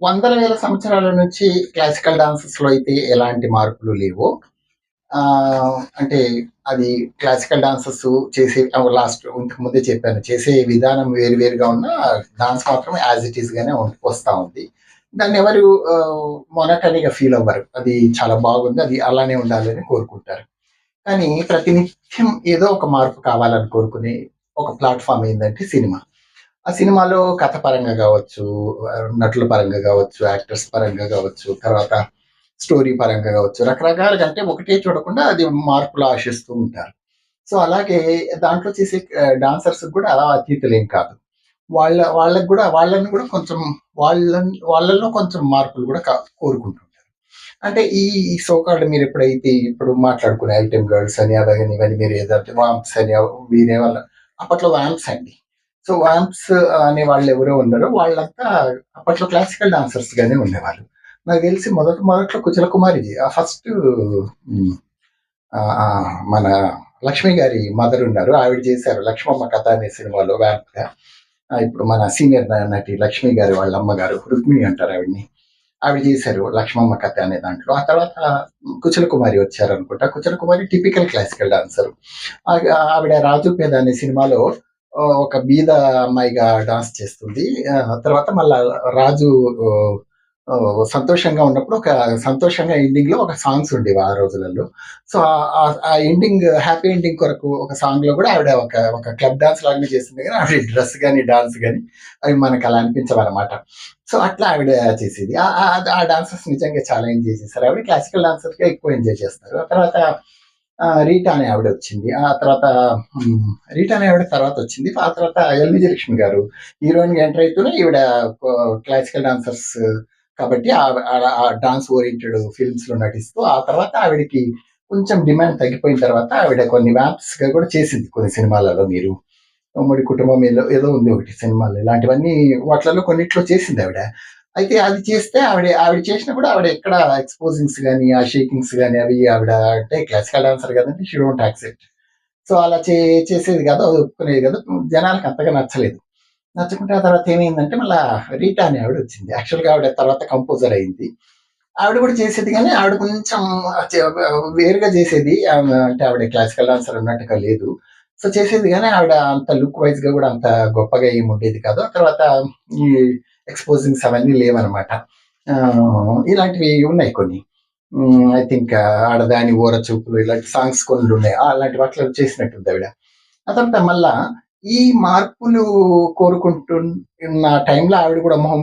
వందల వేల సంవత్సరాల నుంచి క్లాసికల్ డాన్సెస్‌లో అయితే ఎలాంటి మార్పులు లేవు. అంటే అది క్లాసికల్ డాన్సెస్ చేసే లాస్ట్ ఇంతకు ముందే చెప్పాను. చేసే విధానం వేరు వేరుగా ఉన్నా డాన్స్ మాత్రం యాజ్ ఇట్ ఈస్ గానే వస్తా ఉంది. దాన్నెవరు మొనటనీగా ఫీల్ అవ్వరు. అది చాలా బాగుంది. అది అలానే ఉండాలని కోరుకుంటారు. కానీ ప్రతినిత్యం ఏదో ఒక మార్పు కావాలని కోరుకునే ఒక ప్లాట్‌ఫార్మ్ ఏందంటే సినిమా. ఆ సినిమాలో కథ పరంగా గావచ్చు, నటుల పరంగా గావచ్చు, యాక్టర్స్ పరంగా గావచ్చు, తర్వాత స్టోరీ పరంగా గావచ్చు, రకరకాలుగా అంటే ఒకటే చూడకుండా అది మార్పులు ఆశిస్తూ ఉంటారు. సో, అలాగే దాంట్లో చేసే డాన్సర్స్‌కి కూడా అతీతులేం కాదు. వాళ్ళకి గూడా వాళ్ళని గూడా కొంచెం వాళ్ళలో కొంచెం మార్పులు గూడా కోరుకుంటుంటారు. అంటే ఈ సో కాల్డ్ మీరెప్పుడైతే ఇప్పుడు మాట్లాడుకునే ఐటెమ్ గర్ల్స్ అని అవని ఇవని మీరు ఏదంటే వాంప్స్ అని మీరేమన్నా అప్పట్లో వాంప్స్ అండి. సో, వాంప్స్ అనే వాళ్ళెవరో ఉన్నారో వాళ్ళంతా అప్పట్లో క్లాసికల్ డాన్సర్స్ గానే ఉండేవాళ్ళు. నాకు తెలిసి మొదట్లో కుచల కుమారి ఫస్ట్ హ్మ్. మన లక్ష్మి గారి మదర్ ఉన్నారు. ఆవిడ చేశారు 'లక్ష్మమ్మ కథ' అనే సినిమాలో వాంప్‌గా. ఇప్పుడు మన సీనియర్ నటి లక్ష్మి గారి వాళ్ళ అమ్మగారు రుక్మిణి అంటారు ఆవిడని. ఆవిడ చేశారు 'లక్ష్మమ్మ కథ' అనే దాంట్లో. ఆ తర్వాత కుచల కుమారి వచ్చారనుకుంటా. కుచల కుమారి టిపికల్ క్లాసికల్ డాన్సర్. ఆవిడ 'రాజు పేద' అనే సినిమాలో ఒక బీద అమ్మాయిగా డాన్స్ చేస్తుంది. తర్వాత మళ్ళా రాజు ఆహ్, సంతోషంగా ఉన్నప్పుడు ఒక సంతోషంగా ఎండింగ్‌లో ఒక సాంగ్స్ ఉండేవి ఆ రోజులలో. సో, ఆ ఎండింగ్ హ్యాపీ ఎండింగ్ కొరకు ఒక సాంగ్‌లో కూడా ఆవిడ ఒక క్లబ్ డాన్స్ లాగానే చేసింది గానీ ఆవిడ డ్రెస్ గాని, డాన్స్ గాని అవి మనకలా అనిపించవనమాట. సో, అట్లా ఆవిడ చేసేది. ఆ డాన్సెస్ నిజంగా చాలా ఎంజాయ్ చేశారు. ఆవిడ క్లాసికల్ డాన్సర్స్‌గా ఎక్కువ ఎంజాయ్ చేస్తారు. ఆ తర్వాత రీటా అనే ఆవిడొచ్చింది. ఆ తర్వాత హ్మ్. రీటా అనే ఆవిడ తర్వాతొచ్చింది. ఆ తర్వాత ఎల్. విజయలక్ష్మి గారు హీరోయిన్‌గా ఎంటర్ అయితూనే ఈవిడ క్లాసికల్ డాన్సర్స్ కాబట్టి ఆ డాన్స్ ఓరియెంటెడ్ ఫిల్మ్స్‌లో నటిస్తూ ఆ తర్వాత ఆవిడకి కొంచెం డిమాండ్ తగ్గిపోయిన తర్వాత ఆవిడ కొన్ని వ్యాంప్స్‌గా కూడా చేసింది కొన్ని సినిమాలలో మీరు. ఉమ్మడి కుటుంబం ఏదో ఉంది ఒకటి సినిమాలో. ఇలాంటివన్నీ వాటిలలో కొన్నిట్లో చేసిందావిడ. అయితే అది చేస్తే ఆవిడ చేసినా కూడా ఆవిడ ఎక్కడ ఎక్స్‌పోజింగ్స్ గాని, ఆ షేకింగ్స్ గాని అవి ఆవిడ అంటే క్లాసికల్ డాన్సర్ కదండీ! She don't accept. సో, అలా చేసేది కాదు. అది ఒప్పుకునేది కాదు. జనాలకి అంతగా నచ్చలేదు. నచ్చకుంటే ఆ తర్వాత ఏమైందంటే మళ్ళా రీటా అనే ఆవిడొచ్చింది. యాక్చువల్‌గా ఆవిడ తర్వాత కంపోజర్ అయింది. ఆవిడ కూడా చేసేది గానీ ఆవిడ కొంచెం చే వేరుగా చేసేది. అంటే ఆవిడ క్లాసికల్ డాన్సర్ అన్నట్టుగా లేదు. సో, చేసేది గానీ ఆవిడ అంత లుక్ వైస్‌గా గూడా అంత గొప్పగా ఏమి ఉండేది కాదు. ఆ తర్వాత ఈ ఎక్స్‌పోజింగ్స్ అవన్నీ లేవనమాట. ఇలాంటివి ఉన్నాయి కొన్ని. ఐ థింక్ 'ఆడదాని ఓర చూపులు' ఇలాంటి సాంగ్స్ కొన్నున్నాయి. అలాంటి వాటిలో చేసినట్టుందావిడ. ఆ తర్వాత మళ్ళా ఈ మార్పులు కోరుకుంటున్న టైంలో ఆవిడ కూడా మొహం